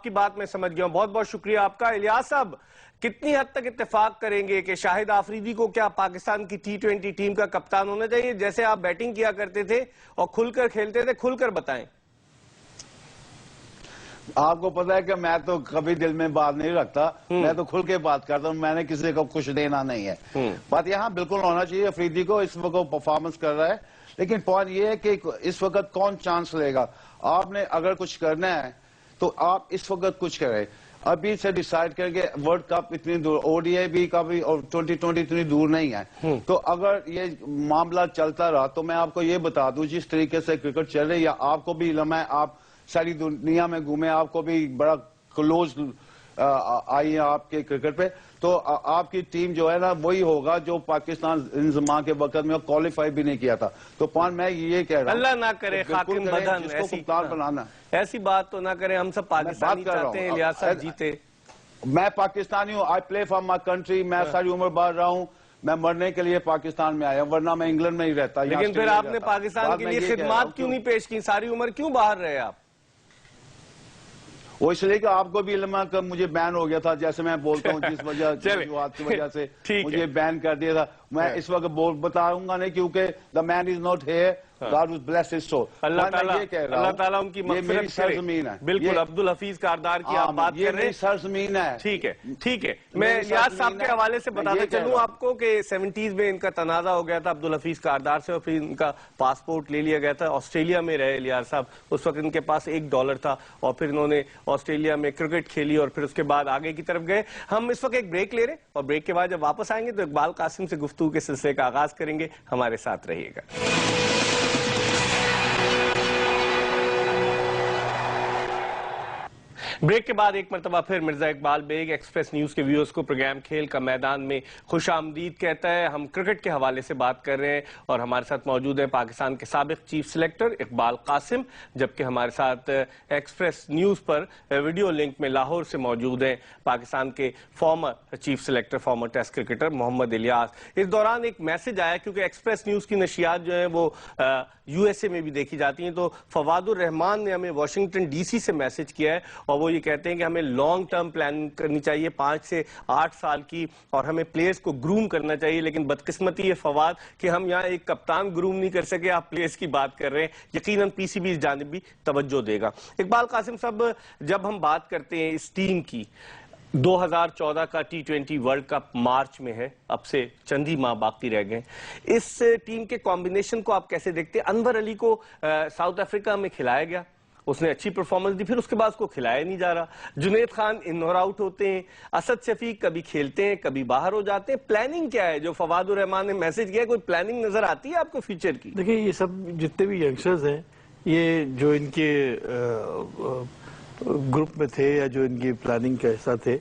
کی بات میں سمجھ گیا ہوں, بہت بہت شکریہ آپ کا. الیاس صاحب کتنی حد تک اتفاق کریں گے کہ شاہد آفریدی کو کیا پاکستان کی T20 ٹیم کا کپتان ہونا چاہیے؟ جیسے آپ بیٹنگ کیا کرتے تھے اور کھل کر کھیلتے تھے, کھل کر بتائیں. آپ کو پتا ہے کہ میں تو کبھی دل میں بات نہیں رکھتا, میں تو کھل کے بات کرتا ہوں, میں نے کسی کو کچھ دینا نہیں ہے. بات یہاں بالکل ہونا چاہیے افریدی کو, اس وقت پرفارمنس کر رہا ہے, لیکن پوائنٹ یہ ہے کہ اس وقت کون چانس لے گا. آپ نے اگر کچھ کرنا ہے تو آپ اس وقت کچھ کریں, ابھی سے ڈیسائیڈ کر کے ورلڈ کپ اتنی دور, ODI بھی کبھی اور 2020 اتنی دور نہیں ہے. تو اگر یہ معاملہ چلتا رہا تو میں آپ کو یہ بتا دوں, جس طریقے سے کرکٹ چل رہی ہے, آپ کو بھی علم ہے, آپ ساری دنیا میں گھومے, آپ کو بھی بڑا کلوز آئی ہے آپ کے کرکٹ پہ, تو آپ کی ٹیم جو ہے نا وہی ہوگا جو پاکستان انضمام کے وقت میں کوالیفائی بھی نہیں کیا تھا. تو پوائنٹ میں یہ کہہ رہا ہوں, اللہ نہ کرے خاکم بدن ایسی بات تو نہ کریں, ہم سب پاکستانی چاہتے ہیں الیاس صاحب جیتے. میں پاکستانی ہوں, آئی پلے فار مائی کنٹری, میں ساری عمر باہر رہا ہوں, میں مرنے کے لیے پاکستان میں آیا, ورنہ میں انگلینڈ میں ہی رہتا. لیکن پھر آپ نے پاکستان کے لیے خدمات کیوں نہیں پیش کی, ساری عمر کیوں باہر رہے آپ؟ وہ اس لیے کہ آپ کو بھی علم ہے کہ مجھے بین ہو گیا تھا, جیسے میں بولتا ہوں, جس وجہ کی وجہ سے مجھے بین کر دیا تھا. میں اس وقت بتاؤں گا نہیں, کیونکہ the man is not here, God will bless his soul. اللہ تعالیٰ ان کی مغفرت کرے. بالکل, عبدالحفیظ کاردار کی آپ بات کر رہے ہیں, سرزمین ہے. ٹھیک ہے, میں الیاس صاحب کے حوالے سے بتاتا چلوں آپ کو کہ 70s میں ان کا تنازع ہو گیا تھا عبدالحفیظ کاردار سے, اور پھر ان کا پاسپورٹ لے لیا گیا تھا. آسٹریلیا میں رہے الیاس صاحب, اس وقت ان کے پاس $1 تھا, اور پھر انہوں نے آسٹریلیا میں کرکٹ کھیلی, اور پھر اس کے بعد آگے کی طرف گئے. ہم اس وقت ایک بریک لے رہے ہیں, اور بریک کے بعد جب واپس آئیں گے تو اقبال قاسم سے گفتگو کے سلسلے کا آغاز کریں گے. ہمارے ساتھ رہیے گا. بریک کے بعد ایک مرتبہ پھر مرزا اقبال بیگ ایکسپریس نیوز کے ویورز کو پروگرام کھیل کا میدان میں خوش آمدید کہتا ہے. ہم کرکٹ کے حوالے سے بات کر رہے ہیں, اور ہمارے ساتھ موجود ہیں پاکستان کے سابق چیف سلیکٹر اقبال قاسم, جبکہ ہمارے ساتھ ایکسپریس نیوز پر ویڈیو لنک میں لاہور سے موجود ہیں پاکستان کے former chief selector, former test cricketer Muhammad Ilyas. اس دوران ایک میسج آیا, کیونکہ ایکسپریس نیوز کی نشریات جو ہیں وہ USA میں بھی دیکھی جاتی ہیں, تو فواد الرحمان نے ہمیں واشنگٹن DC سے میسج کیا ہے, اور وہ یہ کہتے ہیں کہ ہمیں لانگ ٹرم پلاننگ کرنی چاہیے 5 سے 8 سال کی, اور ہمیں پلیئرز کو گروم کرنا چاہیے. لیکن بدقسمتی ہے فواد کہ ہم یہاں ایک کپتان گروم نہیں کر سکے, آپ پلیئرز کی بات کر رہے ہیں. یقیناً PCB اس جانب بھی توجہ دے گا. اقبال قاسم صاحب, جب ہم بات کرتے ہیں اس ٹیم کی, 2014 کا T20 ورلڈ کپ مارچ میں ہے, اب سے چند ہی ماہ باقی رہ گئے. اس ٹیم کے کمبینیشن کو آپ کیسے دیکھتے ہیں؟ انور علی کو ساؤتھ افریقہ میں کھلایا گیا, اس نے اچھی پرفارمنس دی, پھر اس کے بعد اس کو کھلایا نہیں جا رہا. جنید خان ان اور آؤٹ ہوتے ہیں, اسد شفیق کبھی کھیلتے ہیں کبھی باہر ہو جاتے ہیں. پلاننگ کیا ہے جو فواد الرحمان نے میسج کیا, کوئی پلاننگ نظر آتی ہے آپ کو فیوچر کی؟ دیکھیں, یہ سب جتنے بھی ینگسٹرز ہیں, یہ جو ان کے گروپ میں تھے یا جو ان کی پلاننگ کا حصہ تھے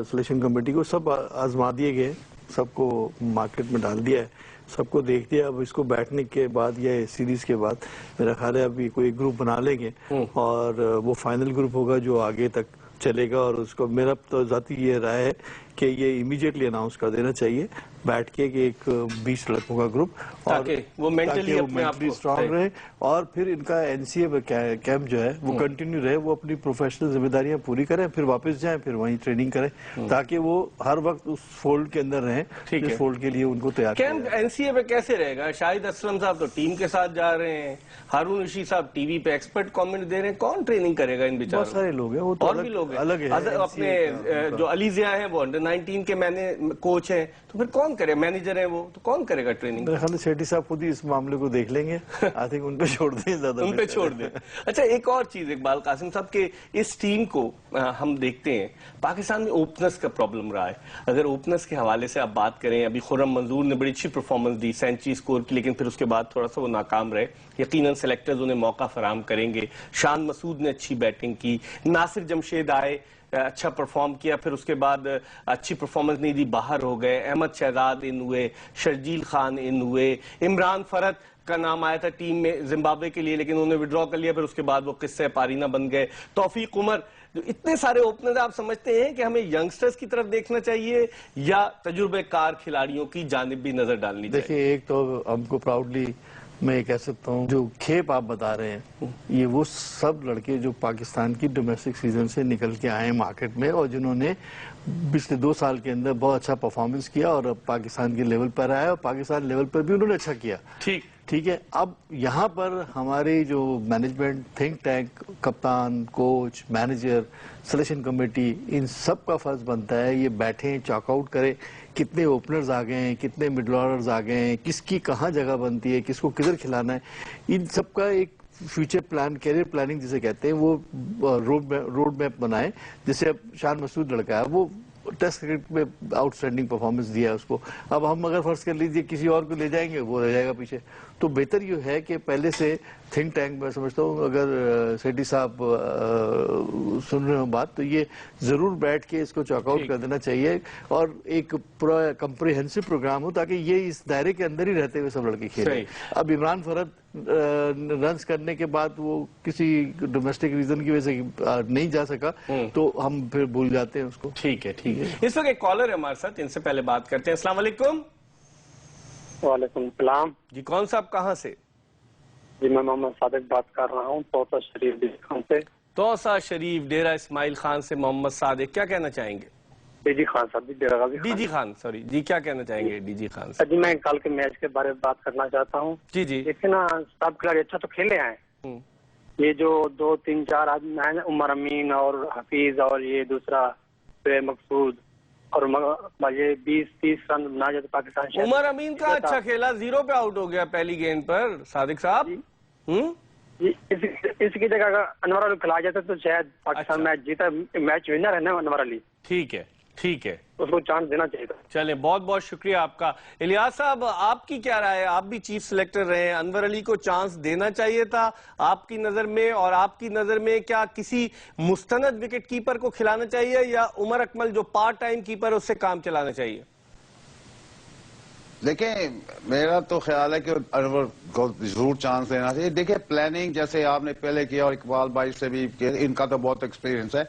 سلیکشن کمیٹی کو, سب آزما دیے گئے, سب کو مارکیٹ میں ڈال دیا ہے, سب کو دیکھ دیا. اب اس کو بیٹھنے کے بعد یا سیریز کے بعد میرا خیال ہے ابھی کوئی گروپ بنا لیں گے, اور وہ فائنل گروپ ہوگا جو آگے تک چلے گا. اور اس کو میرا تو ذاتی یہ رائے ہے کہ یہ امیڈیٹلی اناؤنس کر دینا چاہیے بیٹھ کے, کہ ایک 20 لڑکوں کا گروپ, تاکہ وہ مینٹلی اسٹرانگ رہے, اور پھر ان کا NCA کیمپ جو ہے وہ کنٹینیو رہے, وہ اپنی پروفیشنل ذمہ داریاں پوری کریں, پھر واپس جائیں, پھر وہیں ٹریننگ کریں, تاکہ وہ ہر وقت اس فولڈ کے اندر رہیں جس فولڈ کے لیے ان کو تیار کریں. کیمپ NCA پہ کیسے رہے گا؟ شاہد اسلم صاحب تو ٹیم کے ساتھ جا رہے ہیں, ہارون رشید صاحب ٹی وی پہ ایکسپرٹ کامنٹ دے رہے ہیں, کون ٹریننگ کرے گا ان بیچاروں؟ بہت سارے لوگ ہیں, وہ اور بھی لوگ ہیں, اپنے جو علی ضیاء ہیں وہ انڈر U19 کے کوچ ہیں تو پھر کون کرے, مینیجر ہیں وہ, تو کون کرے گا ٹریننگ؟ میرے خیال سے شیٹی صاحب خود ہی اس معاملے کو دیکھ لیں گے. آئی تھنک ان پہ چھوڑ دیں, زیادہ ان پہ چھوڑ دیں. اچھا ایک اور چیز اقبال قاسم صاحب, کہ اس ٹیم کو ہم دیکھتے ہیں پاکستان میں اوپنرز کا پرابلم رہا ہے. اگر اوپنرز کے حوالے سے آپ بات کریں, ابھی خرم منظور نے بڑی اچھی پرفارمنس دی, سینچری سکور کی, لیکن پھر اس کے بعد تھوڑا سا وہ ناکام رہے. یقیناً سلیکٹرز انہیں موقع فراہم کریں گے. شان مسعود نے اچھی بیٹنگ کی, ناصر جمشید آئے, اچھا پرفارم کیا, پھر اس کے بعد اچھی پرفارمنس نہیں دی, باہر ہو گئے. احمد شہزاد ان ہوئے, شرجیل خان ان ہوئے, عمران فرد کا نام آیا تھا ٹیم میں زمبابوے کے لیے لیکن انہوں نے وڈرا کر لیا, پھر اس کے بعد وہ قصہ پارینہ بن گئے. توفیق عمر, اتنے سارے اوپنرز, آپ سمجھتے ہیں کہ ہمیں ینگسٹرز کی طرف دیکھنا چاہیے یا تجربے کار کھلاڑیوں کی جانب بھی نظر ڈالنی چاہیے؟ دیکھیں, ایک تو ہم کو پراؤڈلی میں یہ کہہ سکتا ہوں, جو کھیپ آپ بتا رہے ہیں یہ وہ سب لڑکے جو پاکستان کی ڈومیسٹک سیزن سے نکل کے آئے ہیں مارکیٹ میں, اور جنہوں نے پچھلے 2 سال کے اندر بہت اچھا پرفارمنس کیا اور پاکستان کے لیول پر آیا, اور پاکستان لیول پر بھی انہوں نے اچھا کیا. ٹھیک ہے. اب یہاں پر ہماری جو مینجمنٹ, تھنک ٹینک, کپتان, کوچ, مینیجر, سلیکشن کمیٹی, ان سب کا فرض بنتا ہے یہ بیٹھیں, چاک آؤٹ کریں, کتنے اوپنرز آ گئے ہیں, کتنے مڈل آرڈرز آ گئے ہیں, کس کی کہاں جگہ بنتی ہے, کس کو کدھر کھلانا ہے, ان سب کا ایک فیوچر پلان, کیریئر پلاننگ جسے کہتے ہیں, وہ روڈ میپ بنائیں. جیسے اب شان مسعود لڑکا ہے, وہ ٹیسٹ کرکٹ میں آؤٹ اسٹینڈنگ پرفارمنس دیا ہے اس کو. اب ہم اگر فرض کر لیجیے کسی اور کو لے جائیں گے, وہ رہ جائے گا پیچھے. تو بہتر یہ ہے کہ پہلے سے تھنک ٹینک, میں سمجھتا ہوں اگر سیٹھی صاحب سن رہے ہوں بات, تو یہ ضرور بیٹھ کے اس کو چاک آؤٹ کر دینا چاہیے اور ایک پورا کمپریہنسو پروگرام ہو تاکہ یہ اس دائرے کے اندر ہی رہتے ہوئے سب لڑکے کھیلیں. اب عمران فرد رنز کرنے کے بعد وہ کسی ڈومیسٹک ریزن کی وجہ سے نہیں جا سکا تو ہم پھر بھول جاتے ہیں اس کو. ٹھیک ہے. اس وقت ایک کالر ہے ہمارے ساتھ, ان سے پہلے بات کرتے ہیں. السلام علیکم. وعلیکم السلام جی, کون صاحب کہاں سے؟ جی میں محمد صادق بات کر رہا ہوں, توسا شریف ڈیرہ خان سے. توسا شریف ڈیرہ اسماعیل خان سے محمد صادق, کیا کہنا چاہیں گے؟ ڈی جی خان صاحب, Dera Ghazi Khan. D G Khan, sorry ji, کیا کہنا چاہیں گے ڈی جی خان صاحب؟ جی میں کل کے میچ کے بارے میں بات کرنا چاہتا ہوں. جی جی. دیکھیں نا, سب کھلاڑی اچھا تو کھیلے ہیں. یہ جو 2 3 4 آدمی ہیں, عمر امین اور حفیظ اور یہ دوسرا مقصود, اور یہ 20-30 رن بنا جاتے پاکستان. عمر امین کا اچھا کھیلا, 0 پہ آؤٹ ہو گیا پہلی گیند پر صادق صاحب. اس کی جگہ اگر انور علی کھلا جاتا تو شاید پاکستان میچ جیتا, میچ ونر ہے نا انور علی. ٹھیک ہے, ٹھیک ہے, اس کو چانس دینا چاہیے. چلیں, بہت بہت شکریہ آپ کا. الیاس صاحب, آپ کی کیا رائے ہے؟ آپ بھی چیف سلیکٹر رہے ہیں, انور علی کو چانس دینا چاہیے تھا آپ کی نظر میں, اور آپ کی نظر میں کیا کسی مستند وکٹ کیپر کو کھلانا چاہیے یا عمر اکمل جو پارٹ ٹائم کیپر اس سے کام چلانا چاہیے؟ دیکھیں, میرا تو خیال ہے کہ انور کو ضرور چانس دینا چاہیے. دیکھیں, پلاننگ جیسے آپ نے پہلے کیا اور اقبال بھائی سے بھی, ان کا تو بہت ایکسپیرینس ہے.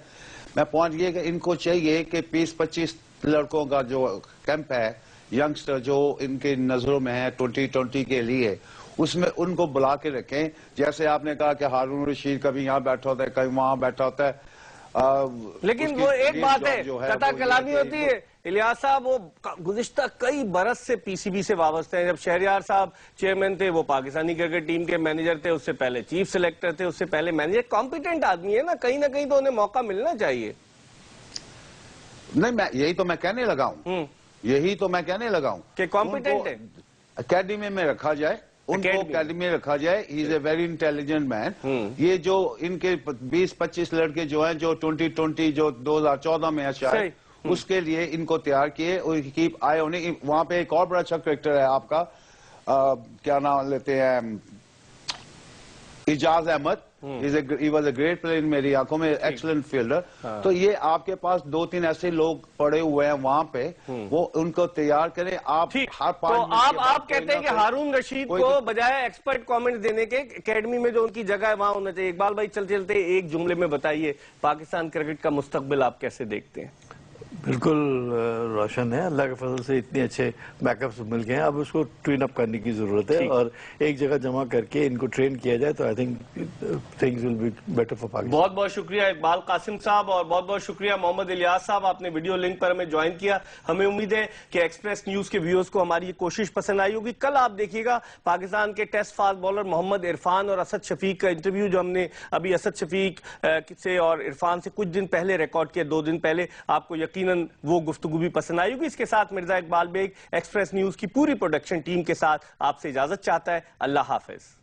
میں پوائنٹ یہ کہ ان کو چاہیے کہ 20-25 لڑکوں کا جو کیمپ ہے, ینگسٹر جو ان کے نظروں میں ہے 2020 کے لیے, اس میں ان کو بلا کے رکھیں. جیسے آپ نے کہا کہ ہارون رشید کبھی یہاں بیٹھا ہوتا ہے, کبھی وہاں بیٹھا ہوتا ہے, لیکن وہ ایک بات ہے, قطع کلامی ہوتی ہے. الیاس صاحب وہ گزشتہ کئی برس سے پی سی بی سے وابستہ ہیں. جب شہریار صاحب چیئرمین تھے, وہ پاکستانی کرکٹ ٹیم کے مینیجر تھے, اس سے پہلے چیف سلیکٹر تھے, اس سے پہلے مینیجر. کمپیٹنٹ آدمی ہے نا, کہیں نہ کہیں تو انہیں موقع ملنا چاہیے. نہیں, یہی تو میں کہنے لگا ہوں, یہی تو میں کہنے لگا ہوں کہ کمپیٹنٹ ہے. اکیڈمی میں رکھا جائے, ان کو اکیڈمی میں رکھا جائے. ہی از اے ویری انٹیلیجنٹ مین. یہ جو ان کے 20-25 لڑکے جو ہیں جو 2020 جو 2014 میں ہے شاید, اس کے لیے ان کو تیار کیے اور کیپ آئے ہونے. وہاں پہ ایک اور بڑا اچھا کریکٹر ہے آپ کا, کیا نام لیتے ہیں, اجاز Ahmad. He was a great player in میری آنکھوں میں, excellent fielder. تو یہ آپ کے پاس 2-3 ایسے لوگ پڑے ہوئے ہیں وہاں پہ, وہ ان کو تیار کریں. آپ آپ کہتے ہیں کہ ہارون رشید کو بجائے ایکسپرٹ کامنٹس دینے کے اکیڈمی میں جو ان کی جگہ ہے وہاں ہونا چاہیے. اقبال بھائی, چلتے چلتے ایک جملے میں بتائیے پاکستان کرکٹ کا مستقبل آپ کیسے دیکھتے ہیں؟ بالکل روشن ہے, اللہ کے فضل سے اتنے اچھے بیک اپس مل گئے ہیں. اب اس کو ٹرین اپ کرنے کی ضرورت ہے اور ایک جگہ جمع کر کے ان کو ٹرین کیا جائے تو I think things will be better for Pakistan. بہت بہت شکریہ اقبال قاسم صاحب, اور بہت بہت شکریہ محمد الیاس صاحب, آپ نے ویڈیو لنک پر ہمیں جوائن کیا. ہمیں امید ہے کہ ایکسپریس نیوز کے ویورز کو ہماری یہ کوشش پسند آئی ہوگی. کل آپ دیکھیے گا پاکستان کے ٹیسٹ فاسٹ بالر محمد عرفان اور اسد شفیق کا انٹرویو, جو ہم نے ابھی اسد شفیق سے اور عرفان سے کچھ دن پہلے ریکارڈ کیا, 2 دن پہلے. آپ کو یقیناً یقیناً وہ گفتگو بھی پسند آئی ہوگی. اس کے ساتھ مرزا اقبال بیگ ایکسپریس نیوز کی پوری پروڈکشن ٹیم کے ساتھ آپ سے اجازت چاہتا ہے. اللہ حافظ.